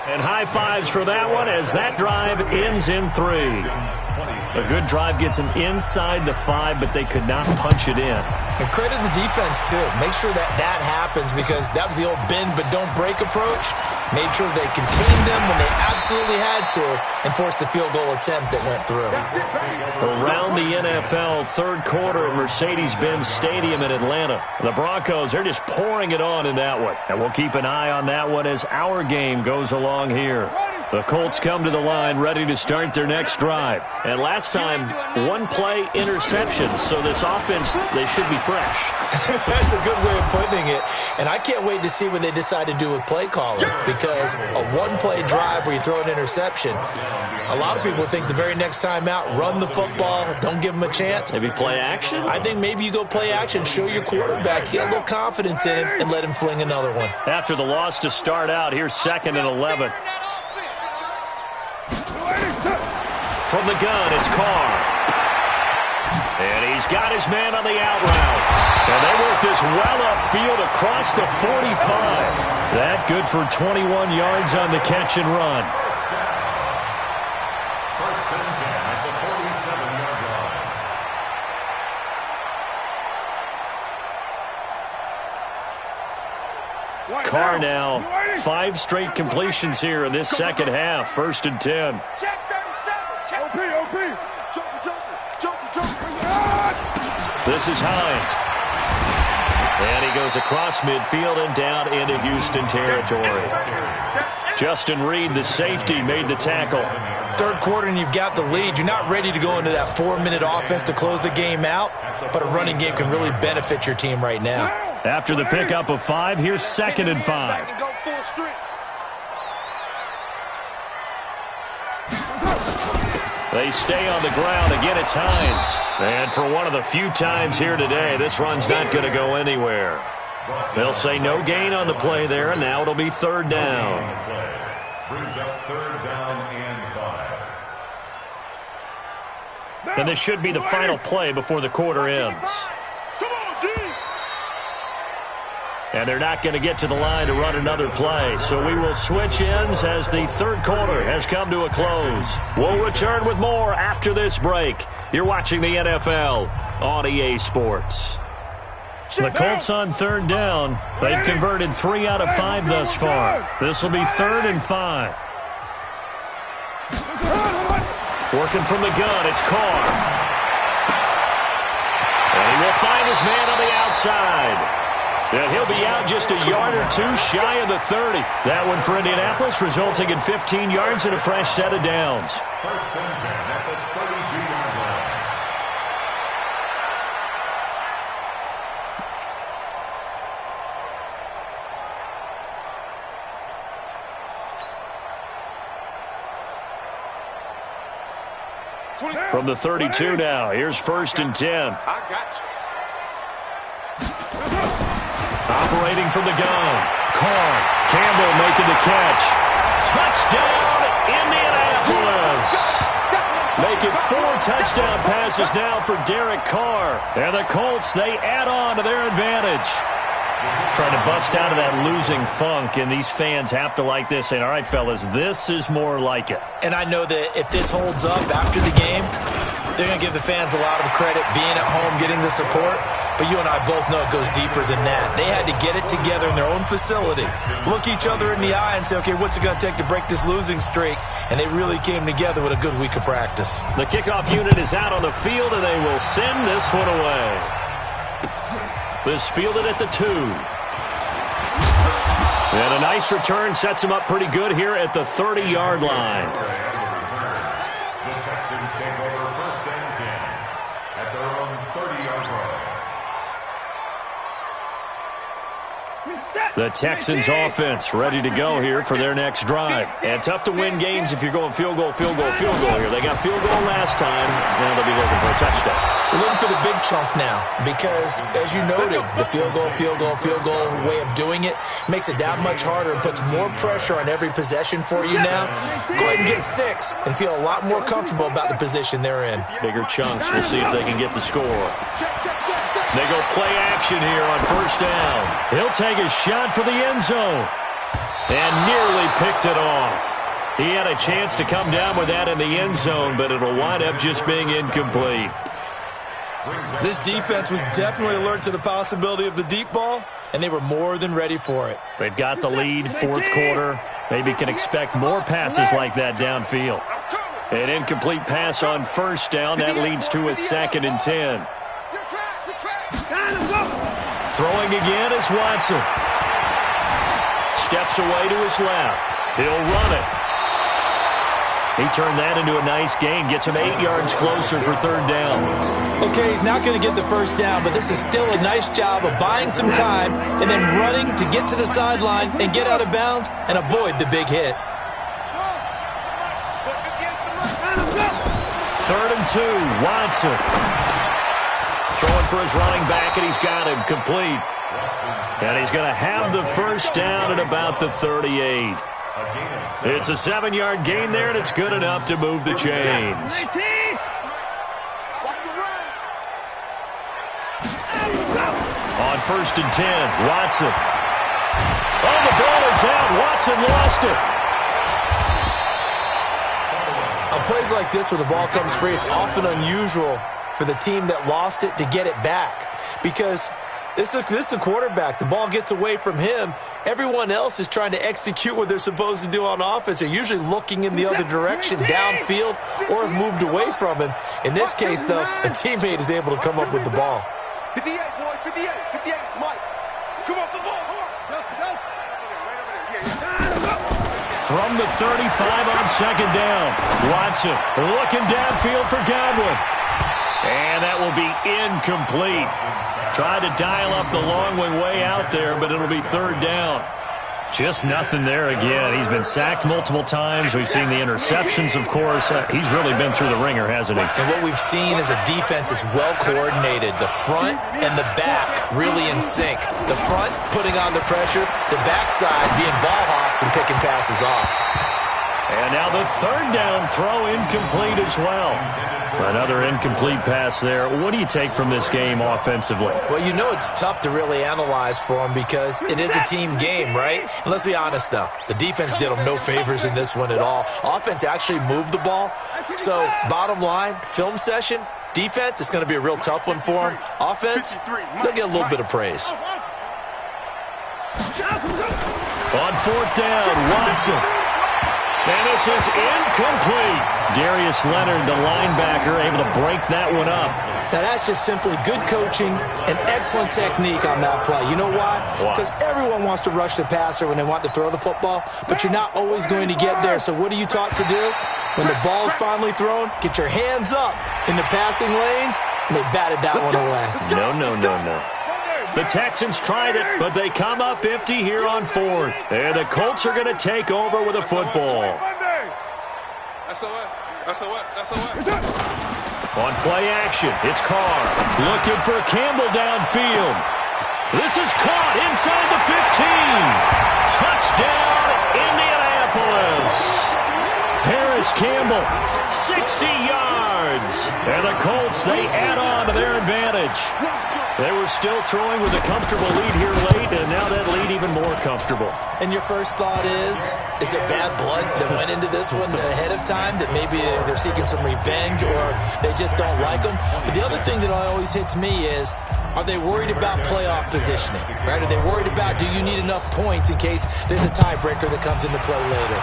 And high fives for that one as that drive ends in 3. A good drive gets them inside the 5, but they could not punch it in. And credit the defense, too. Make sure that that happens, because that was the old bend but don't break approach. Made sure they contained them when they absolutely had to and forced the field goal attempt that went through. Around the NFL, 3rd quarter at Mercedes-Benz Stadium in Atlanta. The Broncos are just pouring it on in that one. And we'll keep an eye on that one as our game goes along here. The Colts come to the line ready to start their next drive. And last time, 1-play interception. So this offense, they should be fresh. That's a good way of putting it. And I can't wait to see what they decide to do with play calling, because a 1-play drive where you throw an interception, a lot of people think the very next time out, run the football, don't give them a chance. Maybe play action? I think maybe you go play action, show your quarterback, get a little confidence in him, and let him fling another one. After the loss to start out, here's 2nd and 11. From the gun, it's Carr. And he's got his man on the out route. And they work this well upfield across the 45. That good for 21 yards on the catch and run. First and 10 at the 47-yard line. Carr now, 5 straight completions here in this second half. 1st and 10. This is Hines. And he goes across midfield and down into Houston territory. Justin Reed, the safety, made the tackle. 3rd quarter and you've got the lead. You're not ready to go into that 4-minute offense to close the game out, but a running game can really benefit your team right now. After the pickup of 5, here's 2nd and 5. They stay on the ground. Again, it's Hines. And for one of the few times here today, this run's not going to go anywhere. They'll say no gain on the play there, and now it'll be third down. Brings up third down and 5. And this should be the final play before the quarter ends. And they're not going to get to the line to run another play. So we will switch ends as the third quarter has come to a close. We'll return with more after this break. You're watching the NFL on EA Sports. The Colts on third down. They've converted 3 out of 5 thus far. This will be 3rd and 5. Working from the gun, it's Carr. And he will find his man on the outside. And he'll be out just a yard or two shy of the 30. That one for Indianapolis, resulting in 15 yards and a fresh set of downs. First and 10 at the 32-yard line. From the 32 now, here's 1st and 10. I got you. Operating from the gun. Carr. Campbell making the catch. Touchdown, Indianapolis. Make it 4 touchdown passes now for Derek Carr. And the Colts, they add on to their advantage. Trying to bust out of that losing funk, and these fans have to like this. And all right, fellas, this is more like it. And I know that if this holds up after the game, they're going to give the fans a lot of credit being at home, getting the support. But you and I both know it goes deeper than that. They had to get it together in their own facility, look each other in the eye and say, okay, what's it going to take to break this losing streak? And they really came together with a good week of practice. The kickoff unit is out on the field, and they will send this one away. This fielded at the 2. And a nice return sets him up pretty good here at the 30-yard line. The Texans take over 1st and 10 at their own 30-yard line. The Texans offense ready to go here for their next drive. And tough to win games if you're going field goal here. They got field goal last time. Now they'll be looking for a touchdown. We're looking for the big chunk now because, as you noted, the field goal way of doing it makes it that much harder and puts more pressure on every possession for you now. Go ahead and get 6 and feel a lot more comfortable about the position they're in. Bigger chunks. We'll see if they can get the score. They go play action here on 1st down. He'll take a shot for the end zone and nearly picked it off. He had a chance to come down with that in the end zone, but it'll wind up just being incomplete. This defense was definitely alert to the possibility of the deep ball, and they were more than ready for it. They've got the lead, 4th quarter. Maybe can expect more passes like that downfield. An incomplete pass on 1st down. That leads to a 2nd and 10. Throwing again is Watson. Steps away to his left. He'll run it. He turned that into a nice gain. Gets him 8 yards closer for 3rd down. Okay, he's not going to get the 1st down, but this is still a nice job of buying some time and then running to get to the sideline and get out of bounds and avoid the big hit. 3rd and 2, Watson. Throwing for his running back, and he's got him complete. And he's going to have the 1st down at about the 38. It's a 7-yard gain there, and it's good enough to move the chains. On 1st and 10, Watson. Oh, the ball is out. Watson lost it. On plays like this where the ball comes free, it's often unusual for the team that lost it to get it back because this is a quarterback. The ball gets away from him. Everyone else is trying to execute what they're supposed to do on offense. They're usually looking in the other direction, downfield, or have moved away from him. In this case, though, a teammate is able to come up with the ball. 58, boys, 58, Mike. Come off the ball. From the 35 on 2nd down, Watson looking downfield for Godwin. And that will be incomplete. Tried to dial up the long one way out there, but it'll be 3rd down. Just nothing there again. He's been sacked multiple times. We've seen the interceptions, of course. He's really been through the ringer, hasn't he? And what we've seen is a defense that's well coordinated. The front and the back really in sync. The front putting on the pressure, the backside being ball hawks and picking passes off. And now the third down throw incomplete as well. Another incomplete pass there. What do you take from this game offensively? Well, you know it's tough to really analyze for them because it is a team game, right? And let's be honest, though. The defense did them no favors in this one at all. Offense actually moved the ball. So, bottom line, film session, defense, it's going to be a real tough one for them. Offense, they'll get a little bit of praise. On fourth down, Watson. And this is incomplete. Darius Leonard, the linebacker, able to break that one up. Now, that's just simply good coaching and excellent technique on that play. You know why? Because everyone wants to rush the passer when they want to throw the football, but you're not always going to get there. So what are you taught to do? When the ball's finally thrown, get your hands up in the passing lanes, and they batted that one away. No. The Texans tried it, but they come up empty here on fourth. And the Colts are going to take over with a football. On play action, it's Carr. Looking for Campbell downfield. This is caught inside the 15. Touchdown, Indianapolis. Paris Campbell, 60 yards. And the Colts, they add on to their advantage. They were still throwing with a comfortable lead here late, and now that lead even more comfortable. And your first thought is there bad blood that went into this one ahead of time, that maybe they're seeking some revenge or they just don't like them? But the other thing that always hits me is, are they worried about playoff positioning? Right? Are they worried about, do you need enough points in case there's a tiebreaker that comes into play later?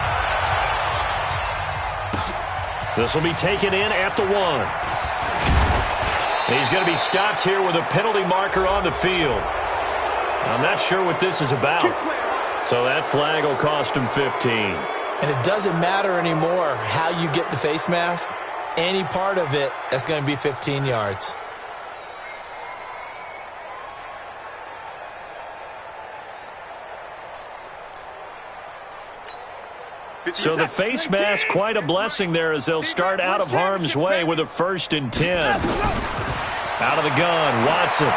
This will be taken in at the 1. He's going to be stopped here with a penalty marker on the field. I'm not sure what this is about. So that flag will cost him 15. And it doesn't matter anymore how you get the face mask. Any part of it, that's going to be 15 yards. So the face mask, quite a blessing there as they'll start out of harm's way with a 1st and 10. Out of the gun, Watson.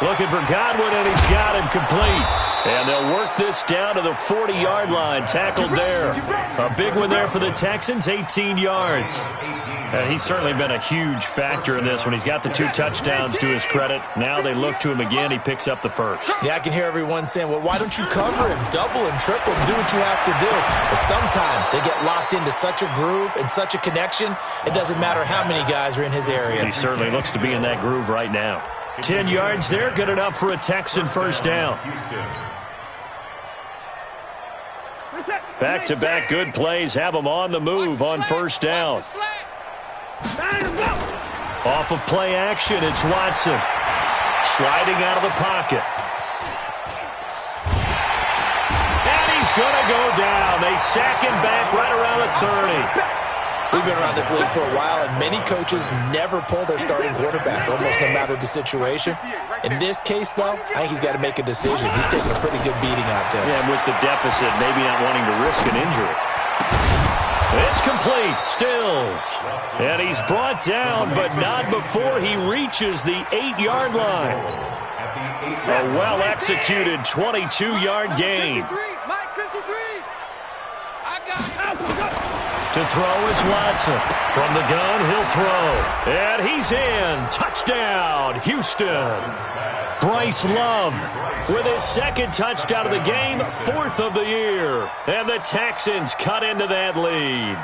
Looking for Godwin, and he's got him complete. And they'll work this down to the 40-yard line, tackled there. A big one there for the Texans, 18 yards. And he's certainly been a huge factor in this when he's got the 2 touchdowns to his credit. Now they look to him again. He picks up the 1st. Yeah, I can hear everyone saying, well, why don't you cover him, double him, triple him, do what you have to do. But sometimes they get locked into such a groove and such a connection, it doesn't matter how many guys are in his area. He certainly looks to be in that groove right now. 10 yards there, good enough for a Texan first down. Back-to-back good plays have them on the move on first down. Off of play action, it's Watson. Sliding out of the pocket. And he's going to go down. They sack him back right around the 30. We've been around this league for a while, and many coaches never pull their starting quarterback, almost no matter the situation. In this case, though, I think he's got to make a decision. He's taking a pretty good beating out there. Yeah, and with the deficit, maybe not wanting to risk an injury. It's complete, Stills. And he's brought down, but not before he reaches the 8-yard line. A well-executed 22-yard gain. To throw is Watson. From the gun, he'll throw. And he's in. Touchdown, Houston. Bryce Love with his 2nd touchdown of the game, 4th of the year. And the Texans cut into that lead.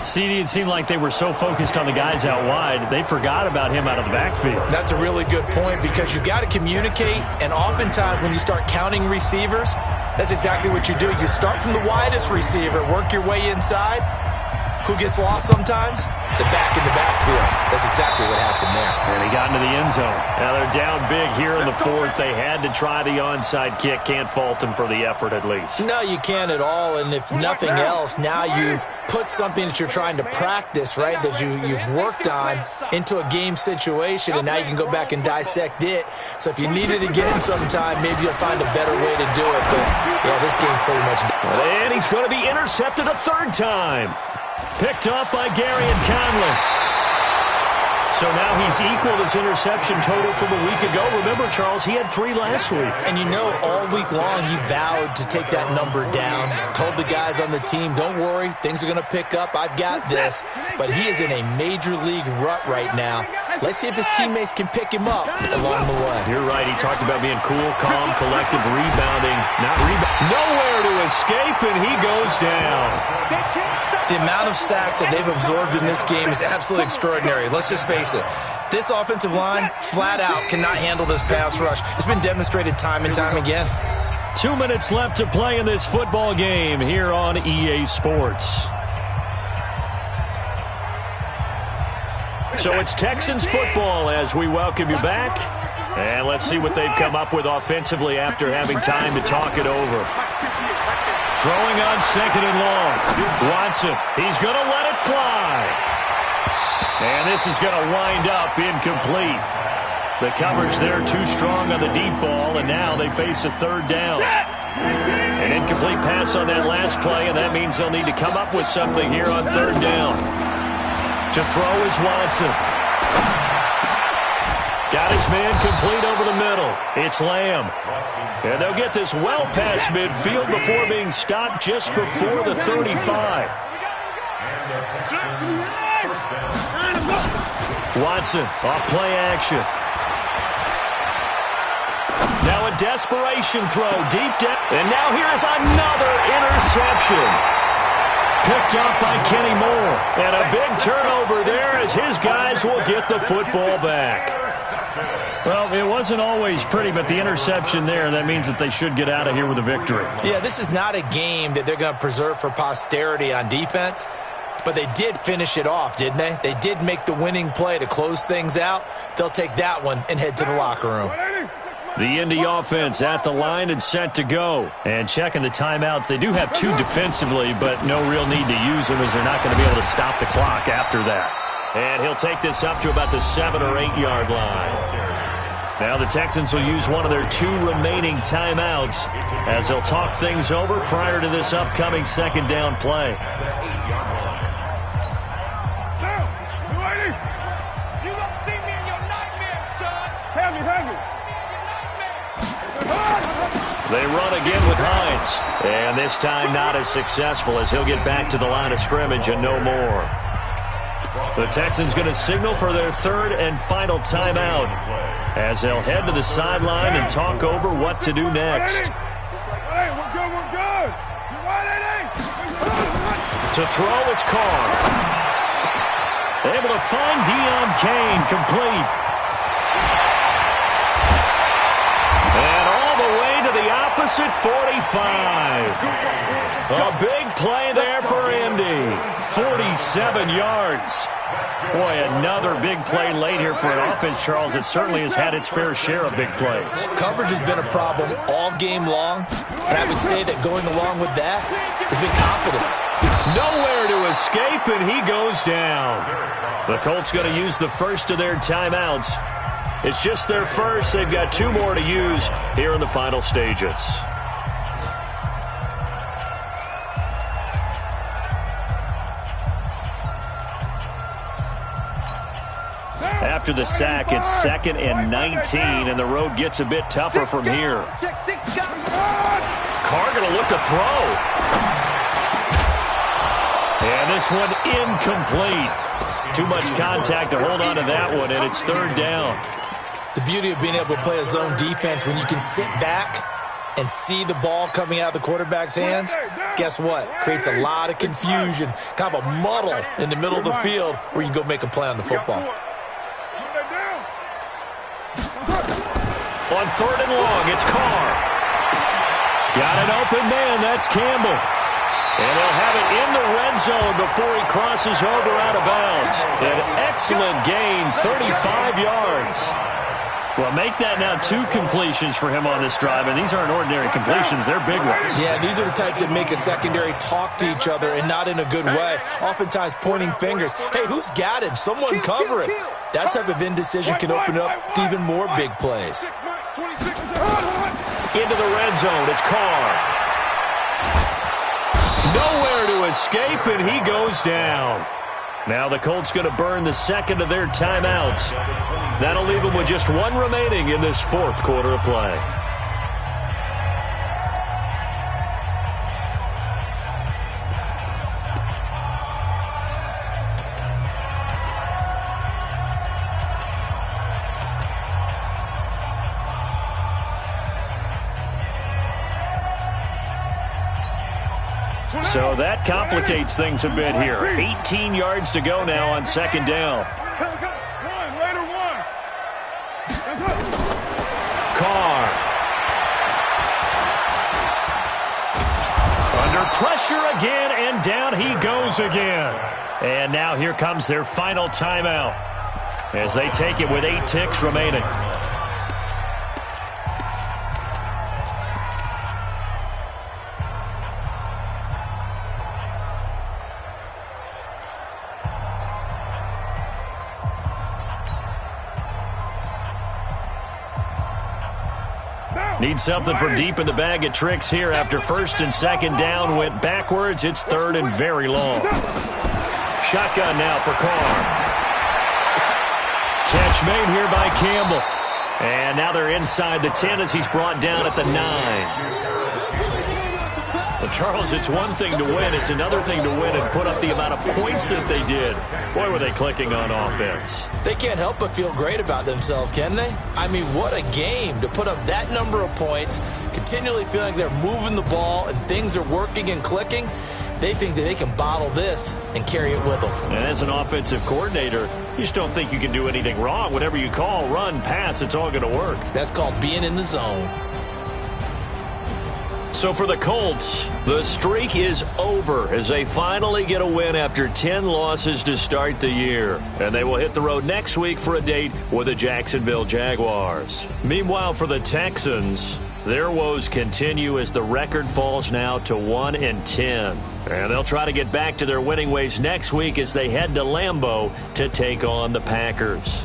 CD, it seemed like they were so focused on the guys out wide, they forgot about him out of the backfield. That's a really good point because you've got to communicate, and oftentimes when you start counting receivers, that's exactly what you do. You start from the widest receiver, work your way inside, who gets lost sometimes? The back in the backfield. That's exactly what happened there. And he got into the end zone. Now they're down big here in the fourth. They had to try the onside kick. Can't fault them for the effort at least. No, you can't at all. And if nothing else, now you've put something that you're trying to practice, right, that you've worked on into a game situation, and now you can go back and dissect it. So if you need it again sometime, maybe you'll find a better way to do it. But, yeah, this game's pretty much done. And he's going to be intercepted a third time. Picked up by Gary and Conley. So now he's equaled his interception total from a week ago. Remember, Charles, he had 3 last week. And you know, all week long he vowed to take that number down. Told the guys on the team, don't worry, things are going to pick up. I've got this. But he is in a major league rut right now. Let's see if his teammates can pick him up along the way. You're right. He talked about being cool, calm, collective, rebounding. Nowhere to escape, and he goes down. The amount of sacks that they've absorbed in this game is absolutely extraordinary. Let's just face it. This offensive line, flat out, cannot handle this pass rush. It's been demonstrated time and time again. 2 minutes left to play in this football game here on EA Sports. So it's Texans football as we welcome you back. And let's see what they've come up with offensively after having time to talk it over. Throwing on second and long. Watson, he's going to let it fly. And this is going to wind up incomplete. The coverage there too strong on the deep ball, and now they face a third down. An incomplete pass on that last play, and that means they'll need to come up with something here on third down. To throw is Watson. Got his man complete over the middle. It's Lamb. And they'll get this well past midfield before being stopped just before the 35. Watson off play action. Now a desperation throw deep down. And now here is another interception. Picked up by Kenny Moore. And a big turnover there as his guys will get the football back. Well, it wasn't always pretty, but the interception there, that means that they should get out of here with a victory. Yeah, this is not a game that they're going to preserve for posterity on defense, but they did finish it off, didn't they? They did make the winning play to close things out. They'll take that one and head to the locker room. The Indy offense at the line and set to go. And checking the timeouts, they do have 2 defensively, but no real need to use them as they're not going to be able to stop the clock after that. And he'll take this up to about the 7 or 8 yard line. Now the Texans will use one of their 2 remaining timeouts as they'll talk things over prior to this upcoming second down play. They run again with Hines. And this time not as successful as he'll get back to the line of scrimmage and no more. The Texans going to signal for their 3rd and final timeout as they'll head to the sideline and talk over what to do next. To throw, it's Carr. Able to find Deion Kane, complete. And all the way to the opposite 45. A big play there for Indy. 47 yards. Boy, another big play late here for an offense, Charles. It certainly has had its fair share of big plays. Coverage has been a problem all game long, and I would say that going along with that has been confidence. Nowhere to escape, and he goes down. The Colts going to use the first of their timeouts. It's just their first. They've got 2 more to use here in the final stages. After the sack, it's 2nd and 19, and the road gets a bit tougher from here. Carr going to look to throw. And this one incomplete. Too much contact to hold on to that one, and it's 3rd down. The beauty of being able to play a zone defense when you can sit back and see the ball coming out of the quarterback's hands, guess what? Creates a lot of confusion, kind of a muddle in the middle of the field where you can go make a play on the football. On 3rd and long, it's Carr. Got an open man, that's Campbell. And they'll have it in the red zone before he crosses over out of bounds. An excellent gain, 35 yards. Well, make that now 2 completions for him on this drive, and these aren't ordinary completions. They're big ones. Yeah, these are the types that make a secondary talk to each other and not in a good way, oftentimes pointing fingers. Hey, who's got him? Someone cover him. That type of indecision can open up to even more big plays. Into the red zone, it's Carr. Nowhere to escape, and he goes down. Now the Colts going to burn the second of their timeouts. That'll leave them with just 1 remaining in this 4th quarter of play. So that complicates things a bit here. 18 yards to go now on 2nd down. Carr. Under pressure again, and down he goes again. And now here comes their final timeout as they take it with 8 ticks remaining. Need something from deep in the bag of tricks here after 1st and 2nd down went backwards. It's 3rd and very long. Shotgun now for Carr. Catch made here by Campbell. And now they're inside the 10 as he's brought down at the 9. Well, Charles, it's one thing to win. It's another thing to win and put up the amount of points that they did. Boy, were they clicking on offense. They can't help but feel great about themselves, can they? I mean, what a game to put up that number of points, continually feeling they're moving the ball and things are working and clicking. They think that they can bottle this and carry it with them. And as an offensive coordinator, you just don't think you can do anything wrong. Whatever you call, run, pass, it's all going to work. That's called being in the zone. So for the Colts, the streak is over as they finally get a win after 10 losses to start the year. And they will hit the road next week for a date with the Jacksonville Jaguars. Meanwhile, for the Texans, their woes continue as the record falls now to 1-10. And they'll try to get back to their winning ways next week as they head to Lambeau to take on the Packers.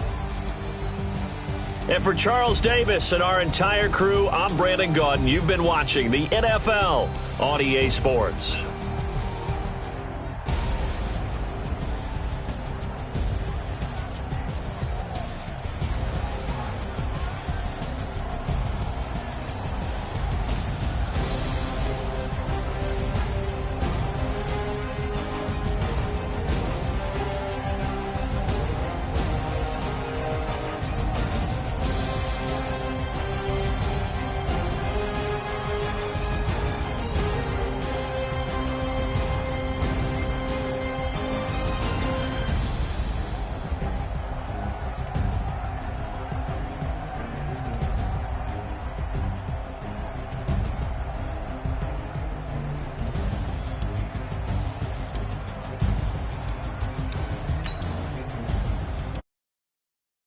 And for Charles Davis and our entire crew, I'm Brandon Gaudin. You've been watching the NFL on EA Sports.